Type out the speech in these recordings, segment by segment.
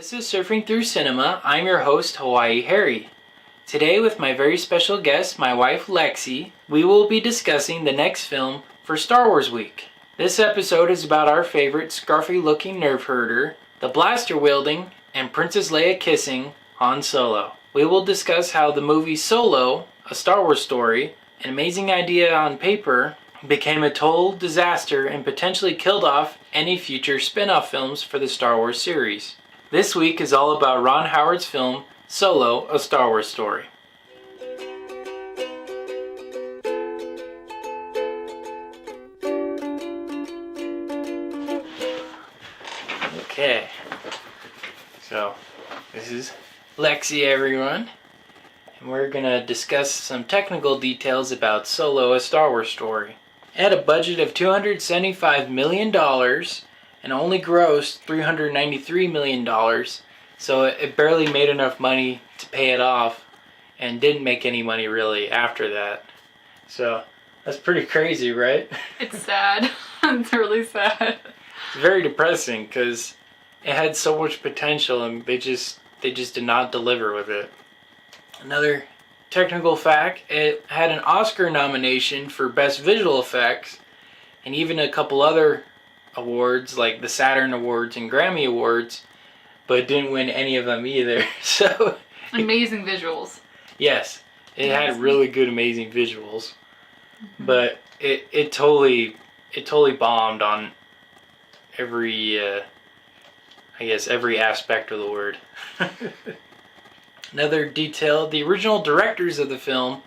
This is Surfing Through Cinema. I'm your host, Hawaii Harry. Today, with my very special guest, my wife Lexi, we will be discussing the next film for Star Wars Week. This episode is about our favorite scruffy-looking nerve herder, the blaster-wielding and Princess Leia kissing Han Solo. We will discuss how the movie Solo, a Star Wars story, an amazing idea on paper, became a total disaster and potentially killed off any future spin-off films for the Star Wars series. This week is all about Ron Howard's film, Solo, a Star Wars story. Okay, so this is Lexi, everyone, and we're gonna discuss some technical details about Solo, a Star Wars story. It had a budget of $275 million and only grossed $393 million, so it barely made enough money to pay it off and didn't make any money really after that. So that's pretty crazy, right? It's sad. It's really sad. It's very depressing because it had so much potential and they just did not deliver with it. Another technical fact, it had an Oscar nomination for Best Visual Effects and even a couple other awards like the Saturn Awards and Grammy Awards, but didn't win any of them either. So amazing visuals. Yes, it had really good, amazing visuals, but it totally bombed on every every aspect of the word. Another detail, the original directors of the film,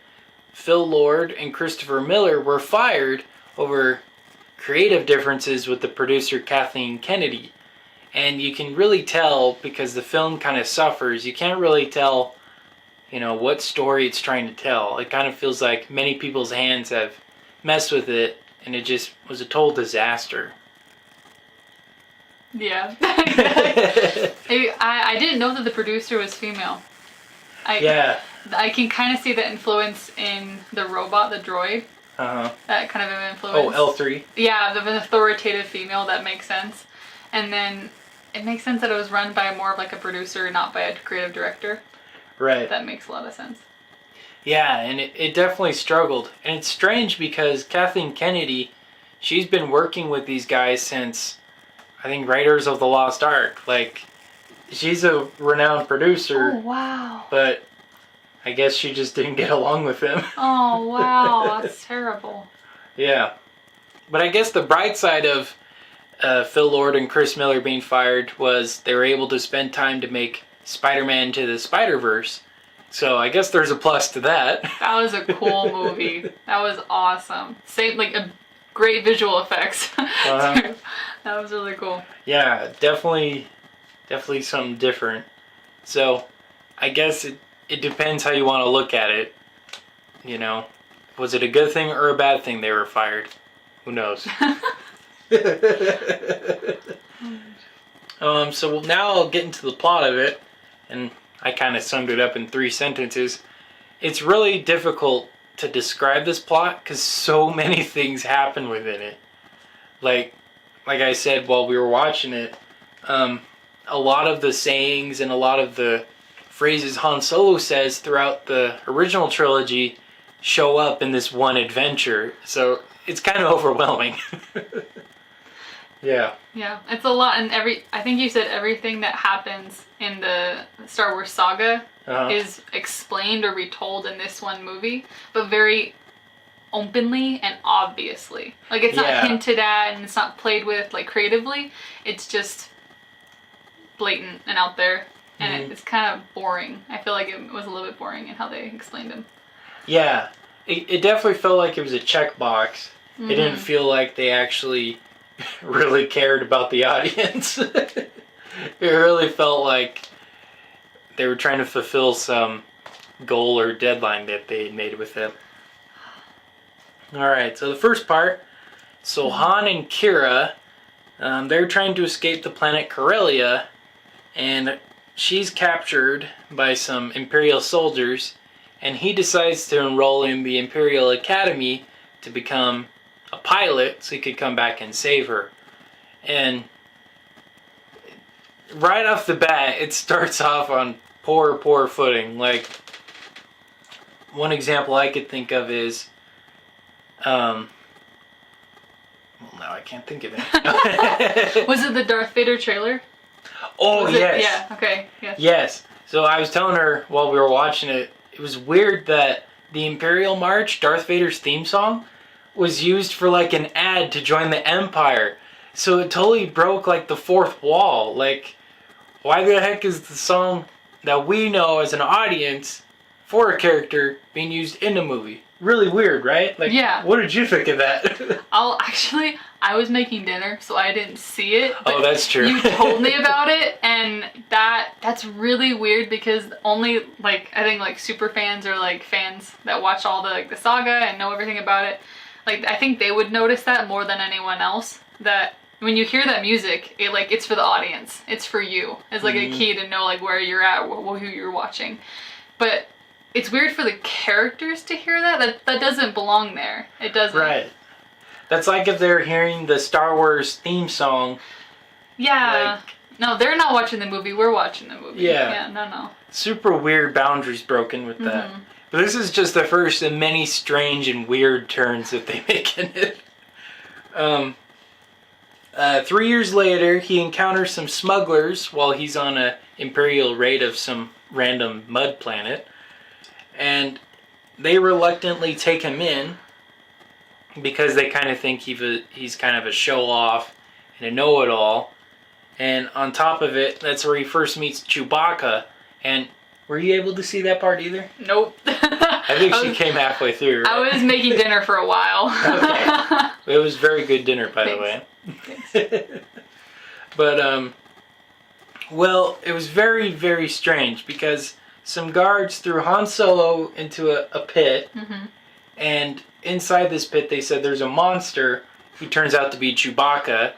Phil Lord and Christopher Miller, were fired over creative differences with the producer Kathleen Kennedy. And you can really tell because the film kind of suffers. You can't really tell, what story it's trying to tell. It kind of feels like many people's hands have messed with it and it just was a total disaster. Yeah. I didn't know that the producer was female. I can kind of see the influence in the robot, the droid. That kind of an influence. Oh, L3? Yeah, the authoritative female, that makes sense. And then it makes sense that it was run by more of like a producer, not by a creative director. Right. That makes a lot of sense. Yeah, and it definitely struggled. And it's strange because Kathleen Kennedy, she's been working with these guys since, I think, Raiders of the Lost Ark. Like, she's a renowned producer. Oh, wow. But I guess she just didn't get along with him. Oh, wow. That's terrible. Yeah. But I guess the bright side of Phil Lord and Chris Miller being fired was they were able to spend time to make Spider-Man to the Spider-Verse. So I guess there's a plus to that. That was a cool movie. That was awesome. Same, like, a great visual effects. That was really cool. Yeah, definitely something different. So I guess it depends how you want to look at it. Was it a good thing or a bad thing they were fired? Who knows? So now I'll get into the plot of it, and I kind of summed it up in 3 sentences. It's really difficult to describe this plot because so many things happen within it. Like I said while we were watching it, a lot of the sayings and a lot of the phrases Han Solo says throughout the original trilogy show up in this one adventure. So it's kind of overwhelming. Yeah. Yeah, it's a lot, and I think you said everything that happens in the Star Wars saga is explained or retold in this one movie, but very openly and obviously. Like, it's not hinted at and it's not played with, like, creatively. It's just blatant and out there, and it's kind of boring. I feel like it was a little bit boring in how they explained him. Yeah, it definitely felt like it was a checkbox. It didn't feel like they actually really cared about the audience. It really felt like they were trying to fulfill some goal or deadline that they had made with it. Alright, so the first part, so Han and Kira, they're trying to escape the planet Corellia, and she's captured by some Imperial soldiers, and he decides to enroll in the Imperial Academy to become a pilot so he could come back and save her. And right off the bat, it starts off on poor footing. Like, one example I could think of is, well, now I can't think of it. Was it the Darth Vader trailer? Oh, yes. Yeah, okay. Yes. Yes. So I was telling her while we were watching it, it was weird that the Imperial March, Darth Vader's theme song, was used for like an ad to join the Empire. So it totally broke like the fourth wall. Like, why the heck is the song that we know as an audience for a character being used in a movie? Really weird, right? Like, yeah. What did you think of that? I was making dinner, so I didn't see it. But oh, that's true. You told me about it, and that's really weird because only like I think like super fans or like fans that watch all the saga and know everything about it. Like I think they would notice that more than anyone else. That when you hear that music, it's for the audience. It's for you. It's like a key to know like where you're at, who you're watching. But it's weird for the characters to hear that. That doesn't belong there. It doesn't. Right. That's like if they're hearing the Star Wars theme song. Yeah. No, they're not watching the movie. We're watching the movie. Yeah. Yeah, no. Super weird boundaries broken with that. But this is just the first of many strange and weird turns that they make in it. 3 years later, he encounters some smugglers while he's on a Imperial raid of some random mud planet. And they reluctantly take him in because they kind of think he's kind of a show-off and a know-it-all. And on top of it, that's where he first meets Chewbacca. And were you able to see that part either? Nope. I think she came halfway through. Right? I was making dinner for a while. Okay. It was very good dinner, by the way. But, well, it was very, very strange because some guards threw Han Solo into a pit. And inside this pit, they said there's a monster who turns out to be Chewbacca.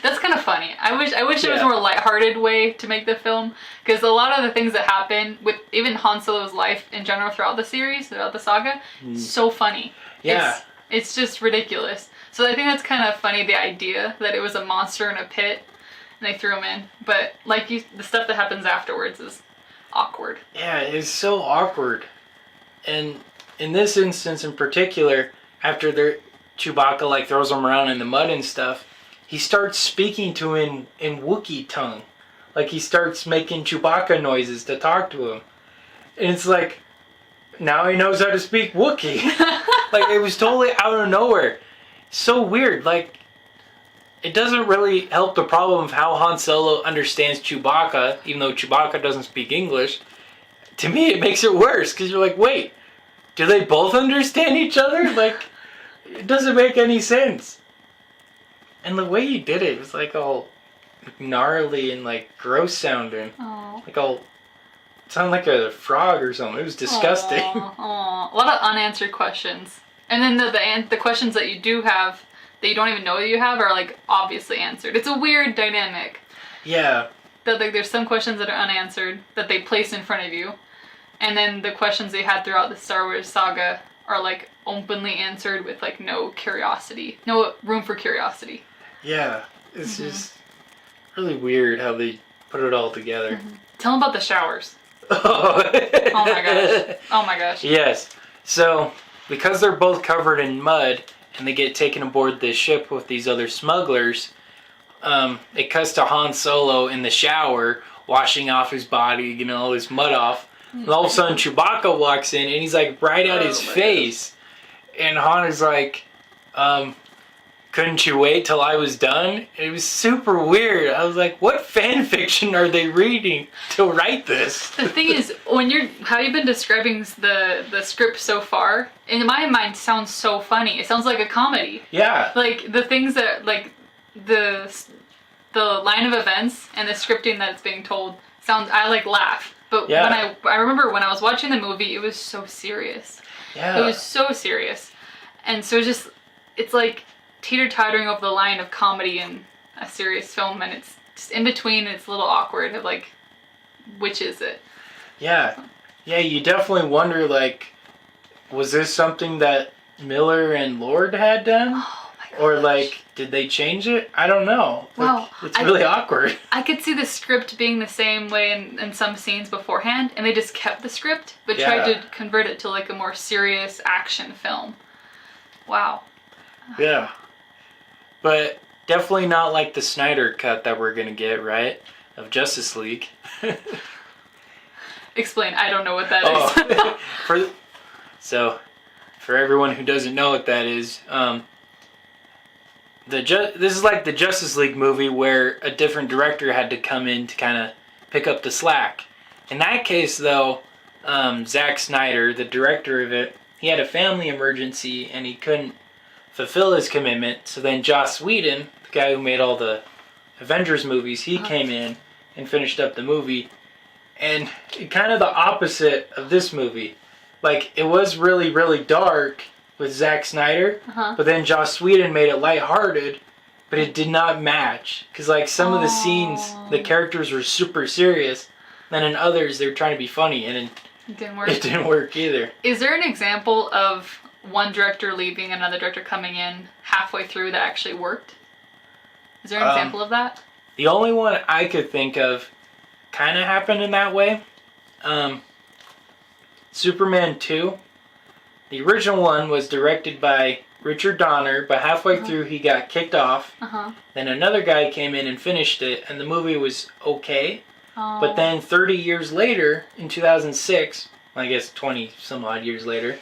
That's kind of funny. I wish it was a more lighthearted way to make the film, because a lot of the things that happen with even Han Solo's life in general throughout the series, throughout the saga, so funny. Yeah. It's just ridiculous. So I think that's kind of funny, the idea that it was a monster in a pit and they threw him in. But the stuff that happens afterwards is awkward. Yeah, it's so awkward. And in this instance in particular, after Chewbacca like throws him around in the mud and stuff, he starts speaking to him in Wookiee tongue. Like he starts making Chewbacca noises to talk to him. And it's like, now he knows how to speak Wookiee. Like it was totally out of nowhere. So weird. Like, it doesn't really help the problem of how Han Solo understands Chewbacca, even though Chewbacca doesn't speak English. To me, it makes it worse, because you're like, wait, do they both understand each other? Like, it doesn't make any sense. And the way he did it was like all gnarly and like gross sounding. Aww. Like all, it sounded like a frog or something. It was disgusting. Aww. A lot of unanswered questions. And then the questions that you do have, that you don't even know that you have, are like obviously answered. It's a weird dynamic. Yeah. That like there's some questions that are unanswered that they place in front of you. And then the questions they had throughout the Star Wars saga are like openly answered with like no curiosity. No room for curiosity. Yeah. It's just really weird how they put it all together. Tell them about the showers. Oh my gosh. Oh my gosh. Yes. So, because they're both covered in mud and they get taken aboard this ship with these other smugglers, it cuts to Han Solo in the shower, washing off his body, getting all this mud off. And all of a sudden Chewbacca walks in and he's like right at his face. And Han is like, couldn't you wait till I was done? It was super weird. I was like, what fan fiction are they reading to write this? The thing is, how you've been describing the script so far, in my mind sounds so funny. It sounds like a comedy. Yeah. Like the things that, like the line of events and the scripting that's being told sounds, I like laugh. But yeah. When I remember when I was watching the movie, it was so serious. Yeah. It was so serious. And so it's like teeter-tottering over the line of comedy and a serious film, and it's just in between, and it's a little awkward of like, which is it? Yeah. Yeah, you definitely wonder, like, was this something that Miller and Lord had done? Oh my Or like, did they change it? I don't know. Wow. It's really awkward. I could see the script being the same way in some scenes beforehand, and they just kept the script, but tried to convert it to like a more serious action film. Wow. Yeah. But definitely not like the Snyder cut that we're going to get, right? Of Justice League. Explain. I don't know what that is. For everyone who doesn't know what that is, this is like the Justice League movie where a different director had to come in to kind of pick up the slack. In that case, though, Zack Snyder, the director of it, he had a family emergency and he couldn't fulfill his commitment. So then Joss Whedon, the guy who made all the Avengers movies, he came in and finished up the movie. And kind of the opposite of this movie. Like, it was really, really dark with Zack Snyder, but then Joss Whedon made it lighthearted, but it did not match. Because, like, some of the scenes, the characters were super serious, then in others, they were trying to be funny, and it didn't work. It didn't work either. Is there an example of one director leaving, another director coming in halfway through that actually worked? Is there an example of that? The only one I could think of kind of happened in that way. Superman 2. The original one was directed by Richard Donner, but halfway through he got kicked off. Then another guy came in and finished it, and the movie was okay. But then 30 years later, in 2006, I guess 20 some odd years later,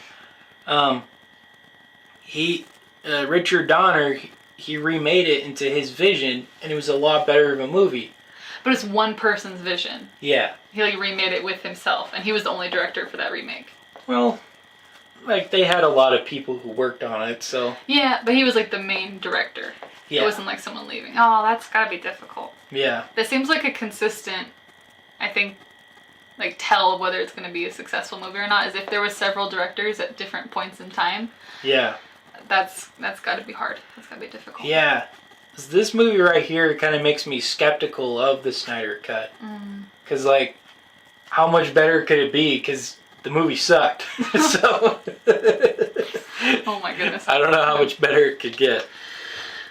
Richard Donner, he remade it into his vision, and it was a lot better of a movie. But it's one person's vision. Yeah. He like remade it with himself, and he was the only director for that remake. Well, like they had a lot of people who worked on it, so. Yeah, but he was like the main director. Yeah. It wasn't like someone leaving. Oh, that's gotta be difficult. Yeah. That seems like a consistent, I think, like tell of whether it's going to be a successful movie or not, is if there was several directors at different points in time. Yeah. That's got to be hard. That's got to be difficult. Yeah. This movie right here kind of makes me skeptical of the Snyder Cut. Because, like, how much better could it be? Because the movie sucked. So. Oh my goodness. I don't know how much better it could get.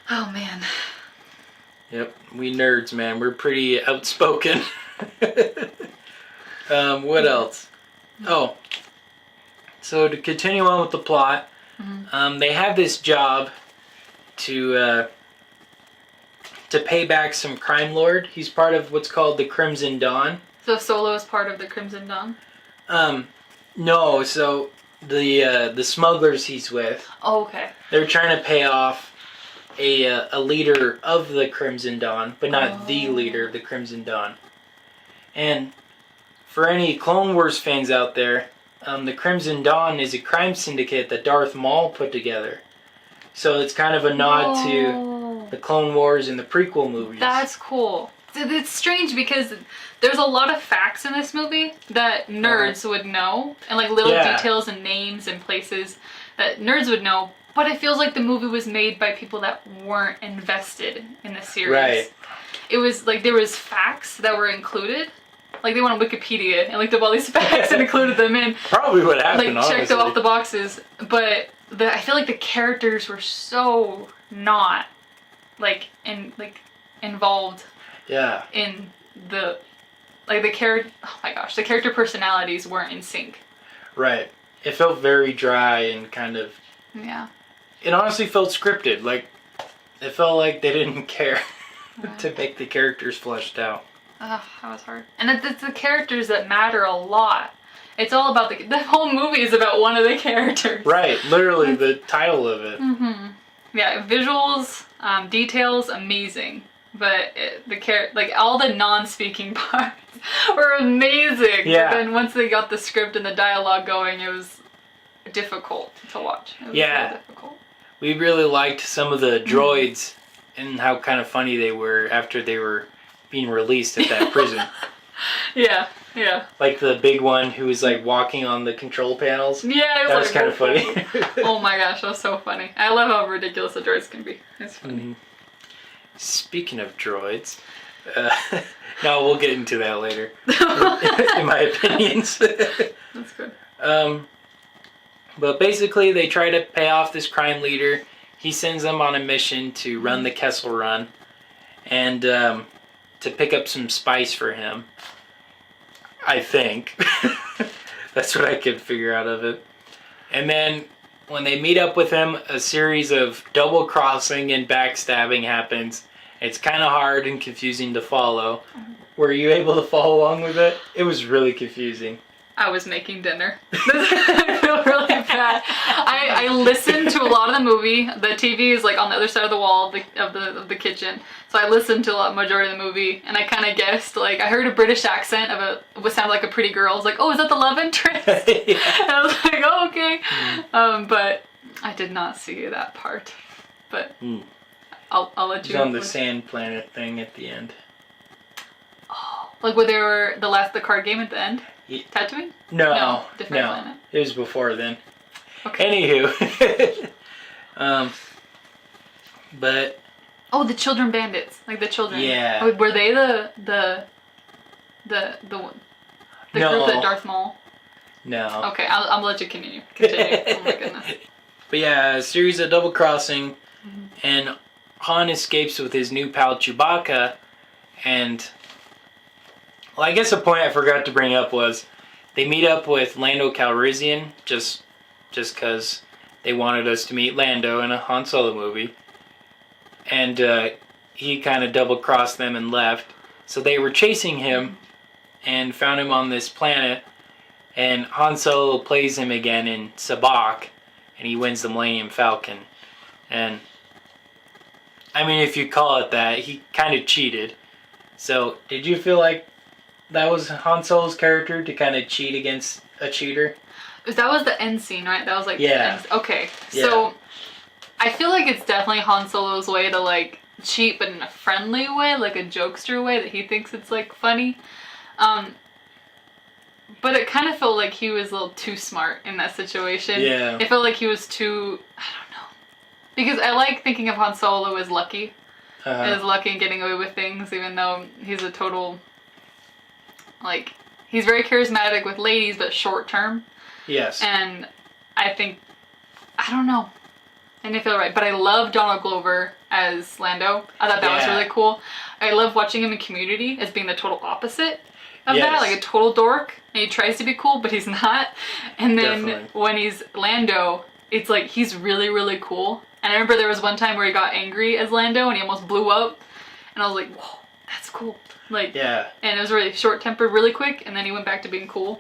Oh man. Yep. We nerds, man. We're pretty outspoken. What else? Oh. So to continue on with the plot, they have this job to pay back some crime lord. He's part of what's called the Crimson Dawn. So Solo is part of the Crimson Dawn? No. So the smugglers he's with. Oh, okay. They're trying to pay off a leader of the Crimson Dawn, but not the leader of the Crimson Dawn. And for any Clone Wars fans out there, the Crimson Dawn is a crime syndicate that Darth Maul put together. So it's kind of a nod to the Clone Wars and the prequel movies. That's cool. It's strange because there's a lot of facts in this movie that nerds would know, and like little details and names and places that nerds would know, but it feels like the movie was made by people that weren't invested in the series. Right. It was like there was facts that were included. Like they went on Wikipedia and looked up all these facts and included them in. Probably what happened, like checked honestly. off the boxes, but I feel like the characters were so not involved. Yeah. In the character personalities weren't in sync. Right. It felt very dry and kind of. Yeah. It honestly felt scripted. Like it felt like they didn't care to make the characters fleshed out. Ugh, that was hard. And it's the characters that matter a lot. It's all about the whole movie is about one of the characters. Right, literally the title of it. Yeah, visuals, details, amazing. But all the non-speaking parts were amazing. Yeah. But then once they got the script and the dialogue going, it was difficult to watch. It was really difficult. We really liked some of the droids and how kind of funny they were after they were being released at that prison. Yeah. Like the big one who was like walking on the control panels. Yeah, that was kind of funny. Oh my gosh, that was so funny. I love how ridiculous the droids can be. It's funny. Speaking of droids, no, we'll get into that later. In my opinions. That's good. But basically, they try to pay off this crime leader. he sends them on a mission to run the Kessel Run and to pick up some spice for him. I think. That's what I could figure out of it. And then when they meet up with him, a series of double crossing and backstabbing happens. It's kind of hard and confusing to follow. Were you able to follow along with it? It was really confusing. I was making dinner. I feel really bad. I listened to a lot of the movie. The TV is like on the other side of the wall of the kitchen. So I listened to a majority of the movie, and I kind of guessed. Like I heard a British accent of what sounded like a pretty girl. I was like, oh, is that the love interest? Yeah. And I was like, oh, okay. But I did not see that part. But I'll let you. It was on the sand planet thing at the end. Oh, like where they were the card game at the end. Tatooine? No, different planet. It was before then. Okay. Anywho, but the children bandits, like the children. Yeah. Oh, were they the group that Darth Maul? No. Okay, I'll let you continue. Oh my goodness. But yeah, a series of double crossing, and Han escapes with his new pal Chewbacca, and. Well, I guess a point I forgot to bring up was they meet up with Lando Calrissian just because they wanted us to meet Lando in a Han Solo movie. And he kind of double-crossed them and left. So they were chasing him and found him on this planet. And Han Solo plays him again in Sabacc, and he wins the Millennium Falcon. And, I mean, if you call it that, he kind of cheated. So, did you feel like that was Han Solo's character to kind of cheat against a cheater? That was the end scene, right? That was like yeah. Okay, yeah. So I feel like it's definitely Han Solo's way to like cheat, but in a friendly way, like a jokester way that he thinks it's like funny. But it kind of felt like he was a little too smart in that situation. Yeah. It felt like he was too, I don't know. Because I like thinking of Han Solo as lucky. As lucky in getting away with things, even though he's a total... Like, he's very charismatic with ladies, but short term. Yes. And I think, I don't know. I didn't feel right. But I love Donald Glover as Lando. I thought that was really cool. I love watching him in Community as being the total opposite of that. Like a total dork. And he tries to be cool, but he's not. And then when he's Lando, it's like he's really, really cool. And I remember there was one time where he got angry as Lando and he almost blew up. And I was like, whoa, that's cool. Like, and it was really short-tempered, really quick, and then he went back to being cool.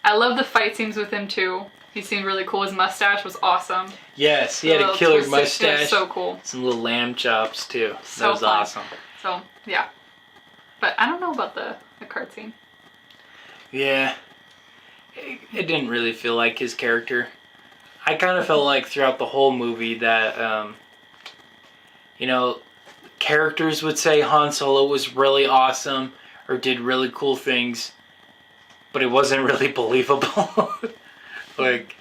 I love the fight scenes with him too. He seemed really cool. His mustache was awesome. Yes, he had a killer mustache. It was so cool. Some little lamb chops too. So that was fun. Awesome. So yeah, but I don't know about the card scene. Yeah, it didn't really feel like his character. I kind of felt like throughout the whole movie that, characters would say Han Solo was really awesome or did really cool things, but it wasn't really believable. Like,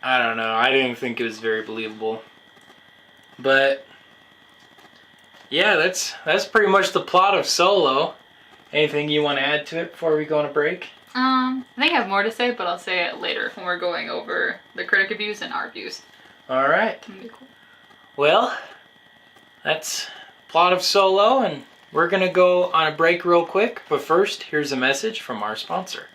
I don't know. I didn't think it was very believable. But yeah, that's pretty much the plot of Solo. Anything you want to add to it before we go on a break? I think I have more to say, but I'll say it later when we're going over the critic views and our views. All right. That'd be cool. Well, that's plot of Solo, and we're gonna go on a break real quick, but first here's a message from our sponsor.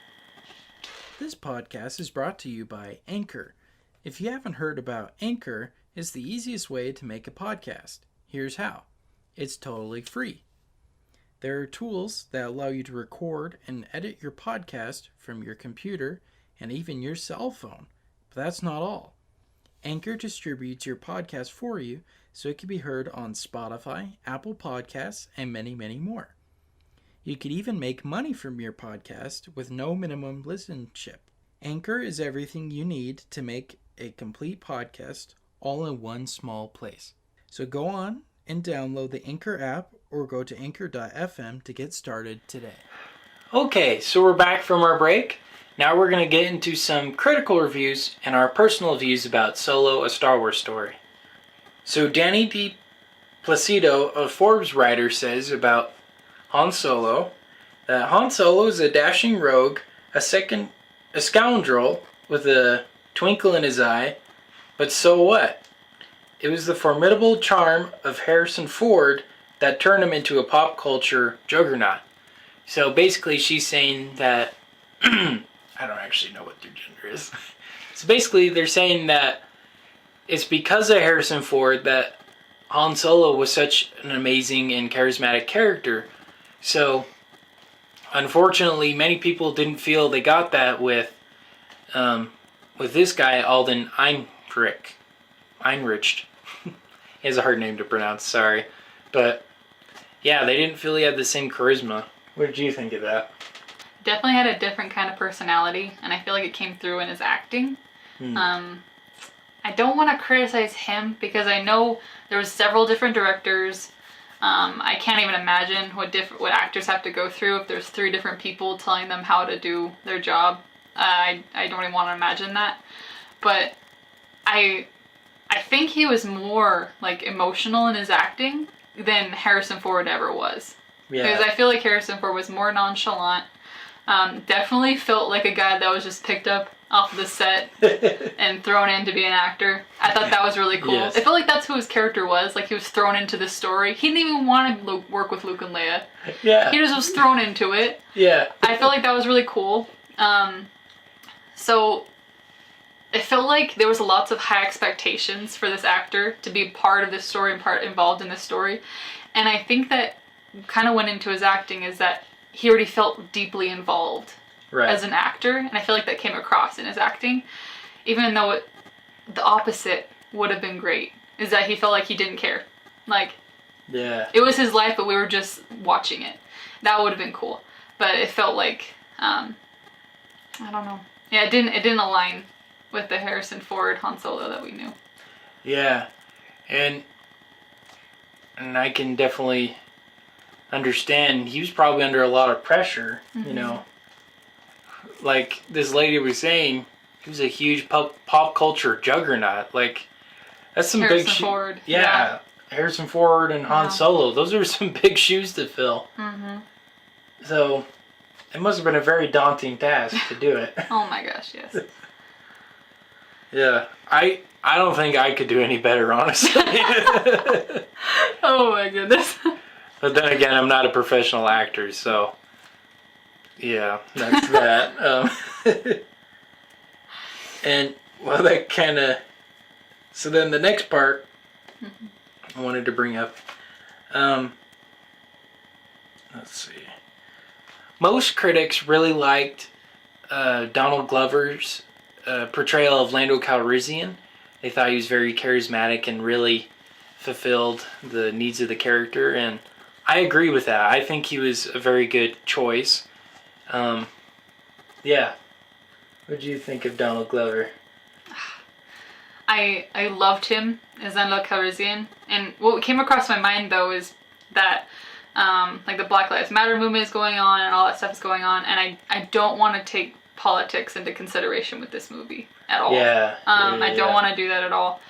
This podcast is brought to you by Anchor. If you haven't heard about Anchor, it's the easiest way to make a podcast. Here's how. It's totally free. There are tools that allow you to record and edit your podcast from your computer and even your cell phone, but that's not all. Anchor distributes your podcast for you so it can be heard on Spotify, Apple Podcasts, and many, many more. You could even make money from your podcast with no minimum listenership. Anchor is everything you need to make a complete podcast all in one small place. So go on and download the Anchor app or go to anchor.fm to get started today. Okay, so we're back from our break. Now we're going to get into some critical reviews and our personal views about Solo, a Star Wars story. So Danny D. Placido, a Forbes writer, says about Han Solo that Han Solo is a dashing rogue, a scoundrel with a twinkle in his eye, but so what? it was the formidable charm of Harrison Ford that turned him into a pop culture juggernaut. So basically she's saying that, I don't actually know what their gender is. So basically they're saying that it's because of Harrison Ford that Han Solo was such an amazing and charismatic character. So unfortunately many people didn't feel they got that with this guy, Alden Ehrenreich. He has a hard name to pronounce, sorry. But yeah, they didn't feel he had the same charisma. What did you think of that? Definitely had a different kind of personality, and I feel like it came through in his acting. I don't want to criticize him because I know there was several different directors. I can't even imagine what actors have to go through if there's 3 different people telling them how to do their job. I don't even want to imagine that. But I think he was more like emotional in his acting than Harrison Ford ever was. Yeah. Because I feel like Harrison Ford was more nonchalant. Definitely felt like a guy that was just picked up off the set and thrown in to be an actor. I thought that was really cool. Yes. It felt like that's who his character was. Like he was thrown into the story. He didn't even want to work with Luke and Leia. Yeah. He just was thrown into it. Yeah. I felt like that was really cool. So it felt like there was lots of high expectations for this actor to be part of this story and part involved in this story. And I think that kind of went into his acting is that he already felt deeply involved as an actor. And I feel like that came across in his acting. Even though the opposite would have been great, is that he felt like he didn't care. Like, yeah, it was his life, but we were just watching it. That would have been cool. But it felt like, I don't know. Yeah, it didn't align with the Harrison Ford Han Solo that we knew. Yeah, and I can definitely understand he was probably under a lot of pressure, you know. Like this lady was saying, he was a huge pop culture juggernaut. Like, that's some Harrison big Ford. Yeah, Harrison Ford and Han Solo. Those are some big shoes to fill. So it must have been a very daunting task to do it. Oh my gosh, yes. Yeah, I don't think I could do any better, honestly. Oh my goodness. But then again, I'm not a professional actor, so yeah, that's that. And well, that kind of. So then the next part I wanted to bring up. Let's see. Most critics really liked Donald Glover's portrayal of Lando Calrissian. They thought he was very charismatic and really fulfilled the needs of the character, and I agree with that. I think he was a very good choice. Yeah. What did you think of Donald Glover? I loved him as Lando Calrissian, and what came across my mind though is that like the Black Lives Matter movement is going on and all that stuff is going on, and I don't want to take politics into consideration with this movie at all. I don't want to do that at all.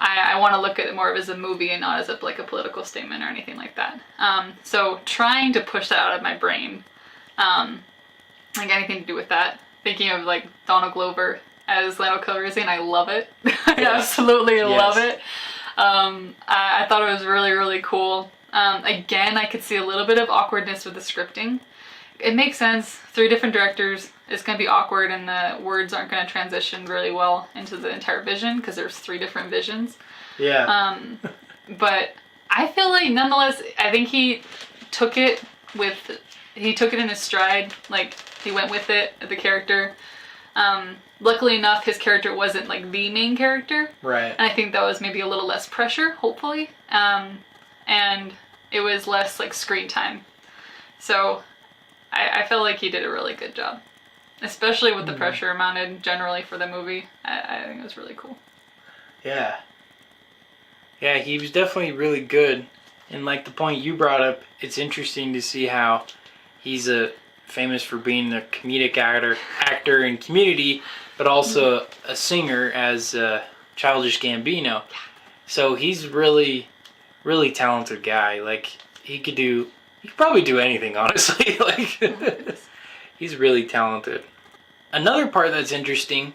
I want to look at it more of as a movie and not as a political statement or anything like that. So trying to push that out of my brain, like anything to do with that. Thinking of like Donald Glover as Lando Calrissian, I love it. I absolutely love it. I thought it was really, really cool. Again, I could see a little bit of awkwardness with the scripting. It makes sense. 3 different directors. It's going to be awkward and the words aren't going to transition really well into the entire vision because there's 3 different visions. Yeah. But I feel like nonetheless, I think he took it in his stride. Like he went with it, the character. Luckily enough, his character wasn't like the main character. Right. And I think that was maybe a little less pressure, hopefully. And it was less like screen time. So I felt like he did a really good job. Especially with the pressure mounted generally for the movie. I think it was really cool. Yeah. Yeah, he was definitely really good. And like the point you brought up, it's interesting to see how he's famous for being a comedic actor in Community, but also a singer as Childish Gambino. Yeah. So he's really, really talented guy. Like he could probably do anything, honestly. Like he's really talented. Another part that's interesting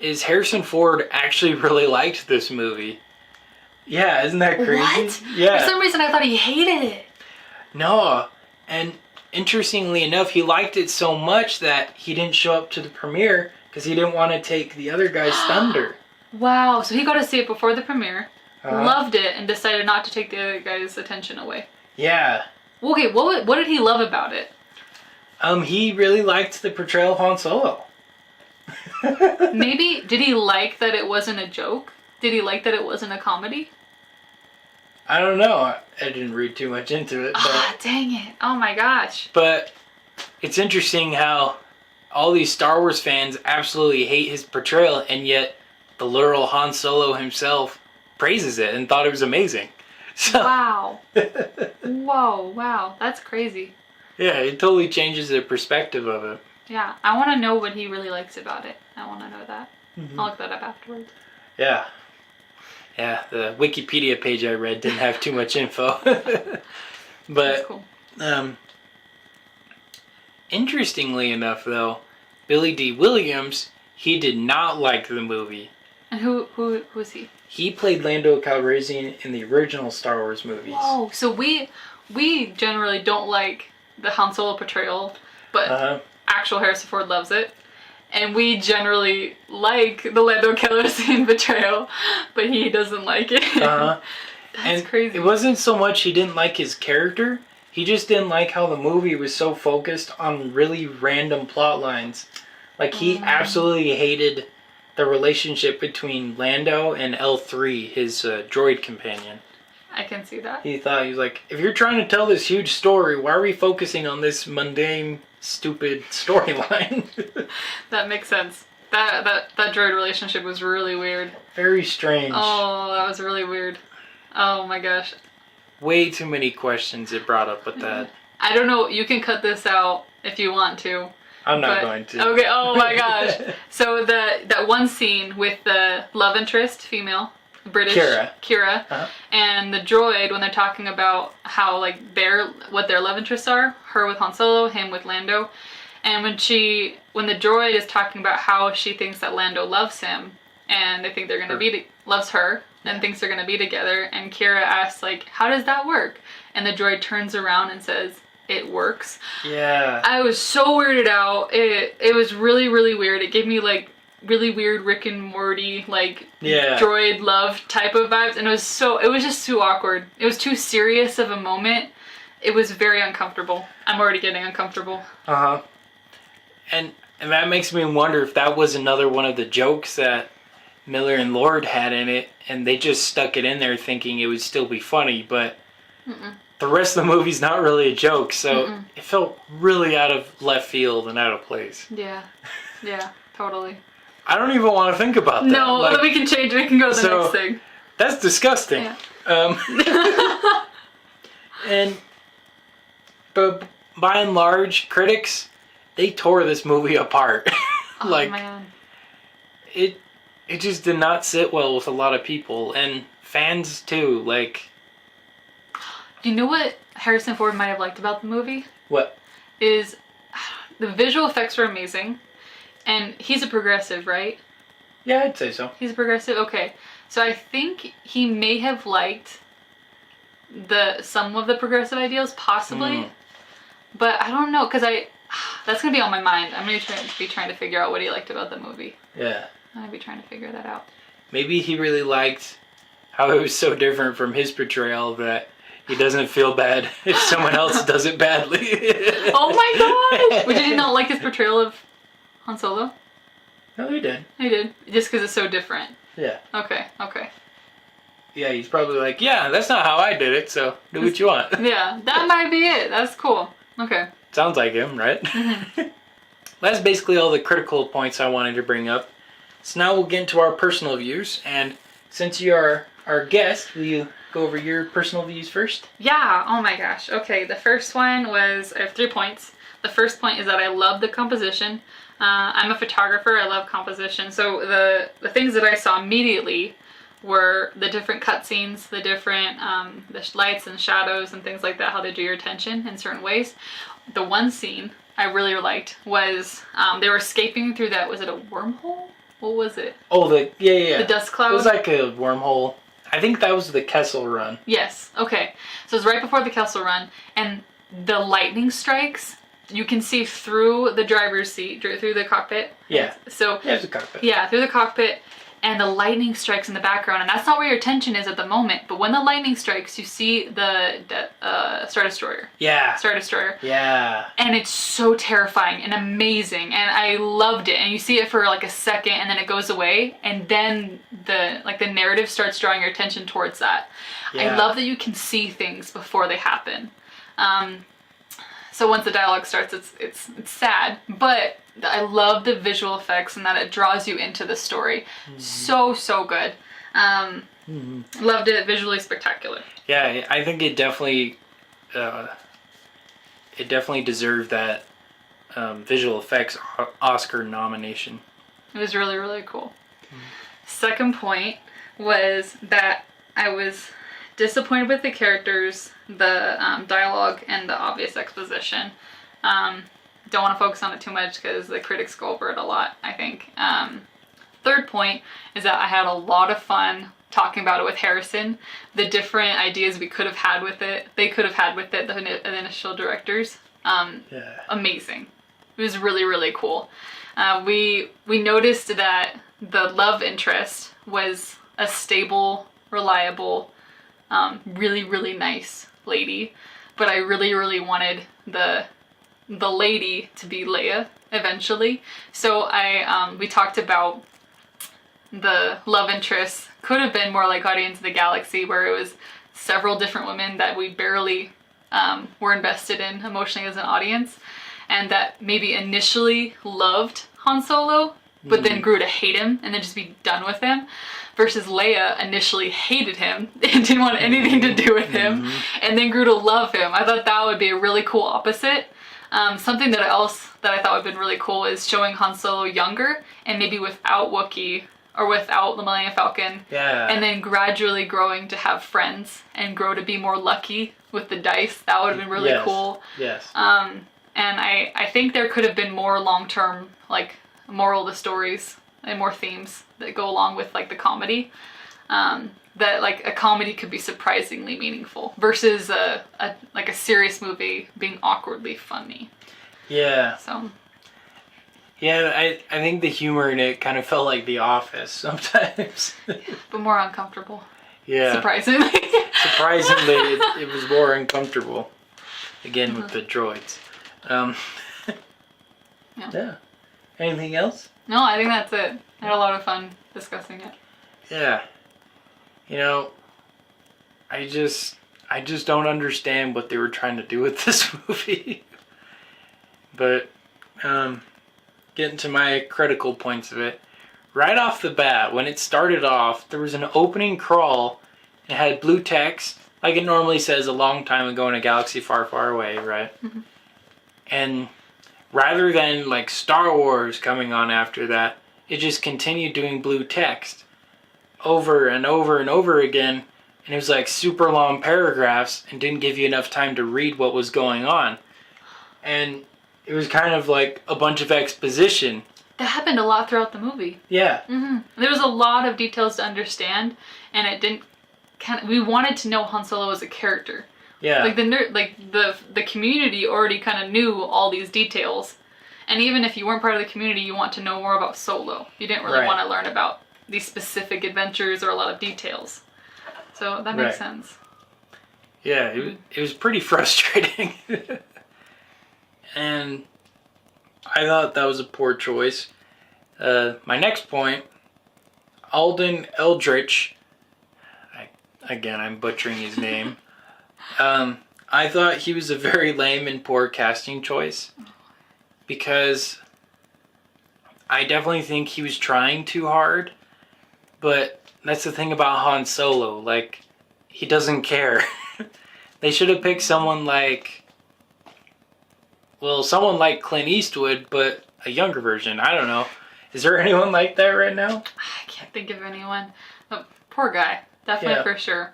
is Harrison Ford actually really liked this movie. Yeah, isn't that crazy? What? Yeah. For some reason, I thought he hated it. No, and interestingly enough, he liked it so much that he didn't show up to the premiere because he didn't want to take the other guy's thunder. Wow, so he got to see it before the premiere, Uh-huh. loved it, and decided not to take the other guy's attention away. Yeah. Okay, what did he love about it? He really liked the portrayal of Han Solo. Maybe, did he like that it wasn't a joke? Did he like that it wasn't a comedy? I don't know. I didn't read too much into it. Ah, dang it. Oh my gosh. But it's interesting how all these Star Wars fans absolutely hate his portrayal, and yet the literal Han Solo himself praises it and thought it was amazing. So, Wow. Whoa, wow. That's crazy. yeah, it totally changes the perspective of it. Yeah, I want to know what he really likes about it. I want to know that. Mm-hmm. I'll look that up afterwards. Yeah. Yeah, the Wikipedia page I read didn't have too much info. That's But cool. interestingly enough, though, Billy D. Williams, he did not like the movie. And who was he? He played Lando Calrissian in the original Star Wars movies. Whoa, so we generally don't like the Han Solo portrayal, but actual Harrison Ford loves it. And we generally like the Lando Calrissian portrayal, but he doesn't like it. That's and crazy. It wasn't so much he didn't like his character, he just didn't like how the movie was so focused on really random plot lines. Like, he absolutely hated the relationship between Lando and L3, his droid companion. I can see that. He was like, if you're trying to tell this huge story, why are we focusing on this mundane, stupid storyline? That makes sense. That droid relationship was really weird. Very strange. Oh, that was really weird. Oh my gosh. Way too many questions it brought up with that. I don't know. You can cut this out if you want to. I'm not going to. Okay. Oh my gosh. So that one scene with the love interest, female, British Kira, and the droid, when they're talking about how like what their love interests are, her with Han Solo, him with Lando, and when the droid is talking about how she thinks that Lando loves him, and they think they're gonna loves her, and thinks they're gonna be together, and Kira asks like, how does that work? And the droid turns around and says, it works. Yeah. I was so weirded out. It was really, really weird. It gave me like really weird Rick and Morty like droid love type of vibes, and it was just too awkward. It was too serious of a moment. It was very uncomfortable. I'm already getting uncomfortable. And that makes me wonder if that was another one of the jokes that Miller and Lord had in it, and they just stuck it in there thinking it would still be funny, but the rest of the movie's not really a joke, so it felt really out of left field and out of place. Yeah, totally. I don't even want to think about that. No, like, we can change it. We can go to the next thing. That's disgusting. Yeah. But by and large, critics, they tore this movie apart. Oh man. It just did not sit well with a lot of people, and fans too. Like, do you know what Harrison Ford might have liked about the movie? What? Is the visual effects were amazing, and he's a progressive, right? Yeah, I'd say so. He's a progressive? Okay. So I think he may have liked some of the progressive ideals, possibly. But I don't know, because that's going to be on my mind. I'm going to be trying to figure out what he liked about the movie. Yeah. I'm going to be trying to figure that out. Maybe he really liked how it was so different from his portrayal that he doesn't feel bad if someone else does it badly. Oh my gosh! But did he not like his portrayal of Han Solo? No, he did. He did. Just because it's so different. Yeah. Okay. Yeah, he's probably like, yeah, that's not how I did it, so do what you want. Yeah, that might be it. That's cool. Okay. Sounds like him, right? That's basically all the critical points I wanted to bring up. So now we'll get into our personal views, and since you are our guest, will you go over your personal views first? Yeah, oh my gosh. Okay, the first one was, I have 3 points. The first point is that I love the composition. I'm a photographer, I love composition. So the things that I saw immediately were the different cutscenes, the different the lights and shadows and things like that, how they drew your attention in certain ways. The one scene I really liked was they were escaping through that, was it a wormhole? What was it? Oh, the dust cloud? It was like a wormhole. I think that was the Kessel Run. Yes. Okay. So it's right before the Kessel Run, and the lightning strikes. You can see through the driver's seat, through the cockpit. Yeah. So there's a cockpit. Yeah, through the cockpit, and the lightning strikes in the background, and that's not where your attention is at the moment. But when the lightning strikes, you see the Star Destroyer. Yeah. Star Destroyer. Yeah. And it's so terrifying and amazing, and I loved it. And you see it for like a second, and then it goes away, and then the narrative starts drawing your attention towards that. Yeah. I love that you can see things before they happen. So once the dialogue starts, it's sad, but I love the visual effects and that it draws you into the story. So good. Loved it. Visually spectacular. Yeah, I think it definitely deserved that visual effects Oscar nomination. It was really, really cool. Second point was that I was disappointed with the characters, the dialogue, and the obvious exposition. Don't want to focus on it too much because the critics go over it a lot, I think. Third point is that I had a lot of fun talking about it with Harrison. The different ideas we could have had with it, they could have had with it, the initial directors. Amazing. It was really, really cool. We noticed that the love interest was a stable, reliable, really, really nice lady, but I really, really wanted the lady to be Leia eventually. So we talked about the love interest could have been more like Guardians of the Galaxy, where it was several different women that we barely were invested in emotionally as an audience, and that maybe initially loved Han Solo, but then grew to hate him and then just be done with him. Versus Leia initially hated him and didn't want anything to do with him, and then grew to love him. I thought that would be a really cool opposite. Something that I thought would have been really cool is showing Han Solo younger and maybe without Wookiee or without the Millennium Falcon. Yeah. And then gradually growing to have friends and grow to be more lucky with the dice. That would have been really cool. Yes. And I think there could have been more long-term, like, moral of the stories and more themes that go along with like the comedy. That like a comedy could be surprisingly meaningful versus a serious movie being awkwardly funny. Yeah. So. Yeah, I think the humor in it kind of felt like The Office sometimes. But more uncomfortable. Yeah. Surprisingly. Surprisingly, it was more uncomfortable. Again, with the droids. Yeah. Anything else? No, I think that's it. I had a lot of fun discussing it. Yeah. You know, I just don't understand what they were trying to do with this movie. But, getting to my critical points of it. Right off the bat, when it started off, there was an opening crawl. It had blue text, like it normally says a long time ago in a galaxy far, far away, right? Mm-hmm. And rather than like Star Wars coming on after that, it just continued doing blue text over and over and over again, and it was like super long paragraphs and didn't give you enough time to read what was going on. And it was kind of like a bunch of exposition. That happened a lot throughout the movie. Yeah. Mm-hmm. There was a lot of details to understand, and it didn't we wanted to know Han Solo as a character. Yeah. Like the community already kind of knew all these details. And even if you weren't part of the community, you want to know more about Solo. You didn't really want to learn about these specific adventures or a lot of details. So that makes sense. Yeah, it was pretty frustrating. And I thought that was a poor choice. My next point, Alden Eldritch. I'm butchering his name. I thought he was a very lame and poor casting choice. Because I definitely think he was trying too hard. But that's the thing about Han Solo. Like, he doesn't care. They should have picked someone like Clint Eastwood, but a younger version. I don't know. Is there anyone like that right now? I can't think of anyone. But poor guy. Definitely for sure.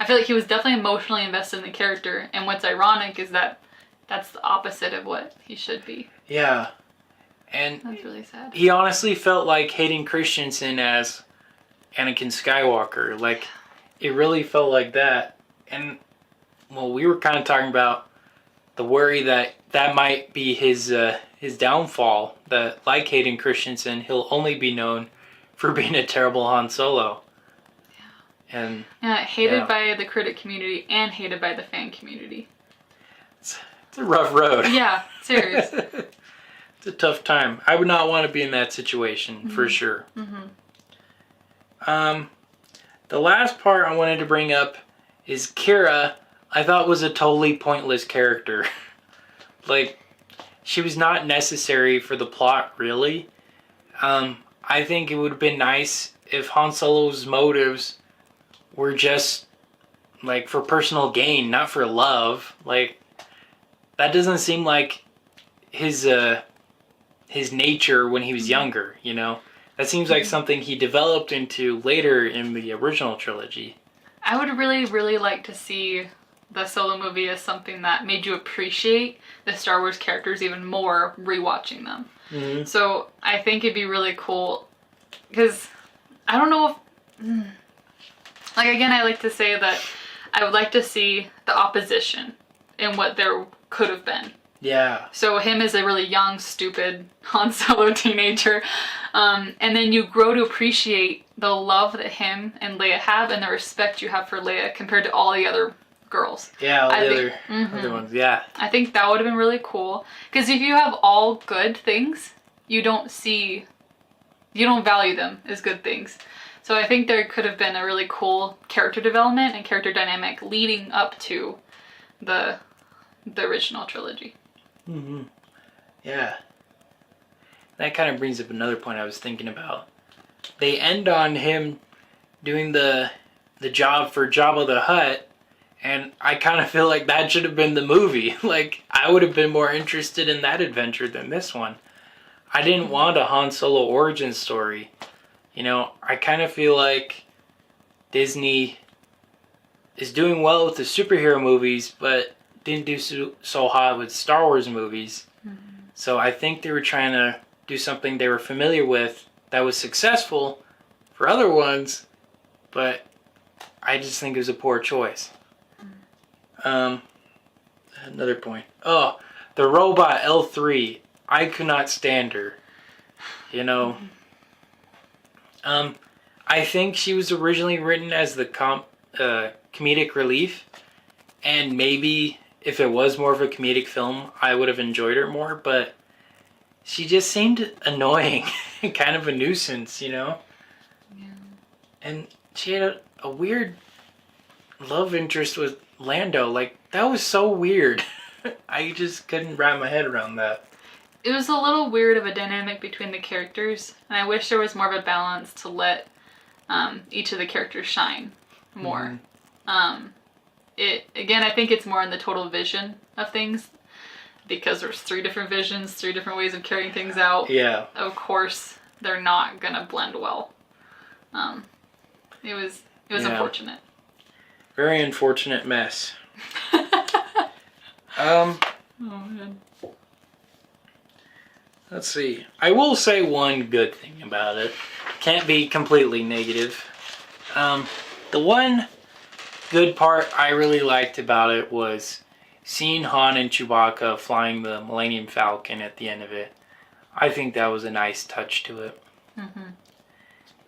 I feel like he was definitely emotionally invested in the character. And what's ironic is that that's the opposite of what he should be. Yeah. And that's really sad. He honestly felt like Hayden Christensen as Anakin Skywalker. Like, it really felt like that. And, well, we were kind of talking about the worry that might be his downfall. That, like Hayden Christensen, he'll only be known for being a terrible Han Solo. And hated by the critic community and hated by the fan community. It's a rough road. Yeah, serious. It's a tough time. I would not want to be in that situation, for sure. The last part I wanted to bring up is Kira. I thought was a totally pointless character. Like, she was not necessary for the plot, really. I think it would have been nice if Han Solo's motives were just, like, for personal gain, not for love. Like, that doesn't seem like his nature when he was younger, you know? That seems like something he developed into later in the original trilogy. I would really, really like to see the Solo movie as something that made you appreciate the Star Wars characters even more rewatching them. Mm-hmm. So I think it'd be really cool because I don't know if... Like, again, I like to say that I would like to see the opposition in what there could have been. Yeah. So him as a really young, stupid Han Solo teenager. And then you grow to appreciate the love that him and Leia have and the respect you have for Leia compared to all the other girls. Yeah, all the other ones, yeah. I think that would have been really cool. Because if you have all good things, you don't value them as good things. So I think there could have been a really cool character development and character dynamic leading up to the original trilogy. Yeah. That kind of brings up another point I was thinking about. They end on him doing the job for Jabba the Hutt, and I kind of feel like that should have been the movie. Like, I would have been more interested in that adventure than this one. I didn't want a Han Solo origin story. You know, I kind of feel like Disney is doing well with the superhero movies, but didn't do so hot with Star Wars movies. So I think they were trying to do something they were familiar with that was successful for other ones, but I just think it was a poor choice. Another point. Oh, the robot L3. I could not stand her. You know... I think she was originally written as the comedic relief, and maybe if it was more of a comedic film, I would have enjoyed her more, but she just seemed annoying and kind of a nuisance, you know? Yeah. And she had a weird love interest with Lando. Like, that was so weird. I just couldn't wrap my head around that. It was a little weird of a dynamic between the characters, and I wish there was more of a balance to let each of the characters shine more. Again, I think it's more in the total vision of things, because there's 3 different visions, 3 different ways of carrying things out. Yeah. Of course, they're not gonna blend well. It was unfortunate. Very unfortunate mess. Oh man. Let's see. I will say one good thing about it. Can't be completely negative. The one good part I really liked about it was seeing Han and Chewbacca flying the Millennium Falcon at the end of it. I think that was a nice touch to it.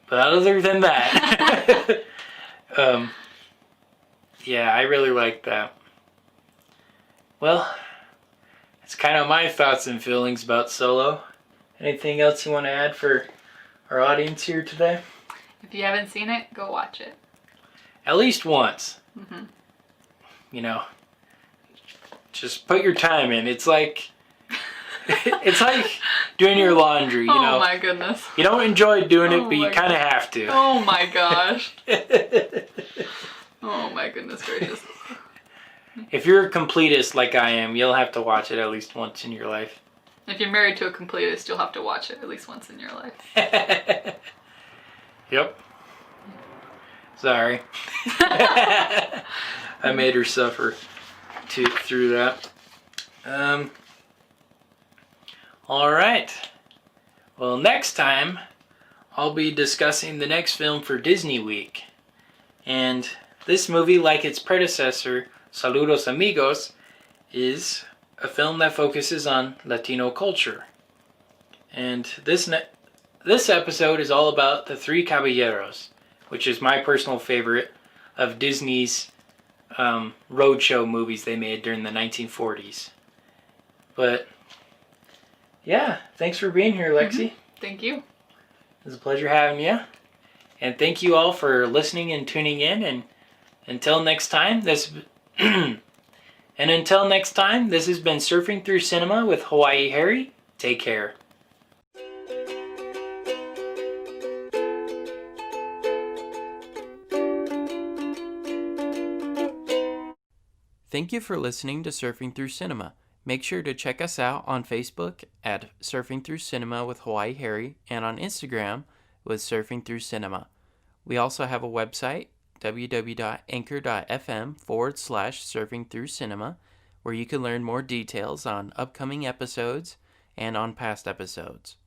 But other than that, yeah, I really liked that. Well, that's kind of my thoughts and feelings about Solo. Anything else you want to add for our audience here today? If you haven't seen it, go watch it. At least once. You know, just put your time in. It's like doing your laundry, you know. Oh my goodness. You don't enjoy doing it, but you kind of have to. Oh my gosh. Oh my goodness gracious. If you're a completist like I am, you'll have to watch it at least once in your life. If you're married to a completist, you'll have to watch it at least once in your life. Yep. Sorry. I made her suffer through that. Alright. Well, next time, I'll be discussing the next film for Disney Week. And this movie, like its predecessor, Saludos Amigos, is a film that focuses on Latino culture. And this episode is all about The Three Caballeros, which is my personal favorite of Disney's roadshow movies they made during the 1940s. But yeah, thanks for being here, Lexi. Thank you. It was a pleasure having you. And thank you all for listening and tuning in. And until next time, this has been Surfing Through Cinema with Hawaii Harry. Take care. Thank you for listening to Surfing Through Cinema. Make sure to check us out on Facebook at Surfing Through Cinema with Hawaii Harry and on Instagram with Surfing Through Cinema. We also have a website, www.anchor.fm/Surfing Through Cinema, where you can learn more details on upcoming episodes and on past episodes.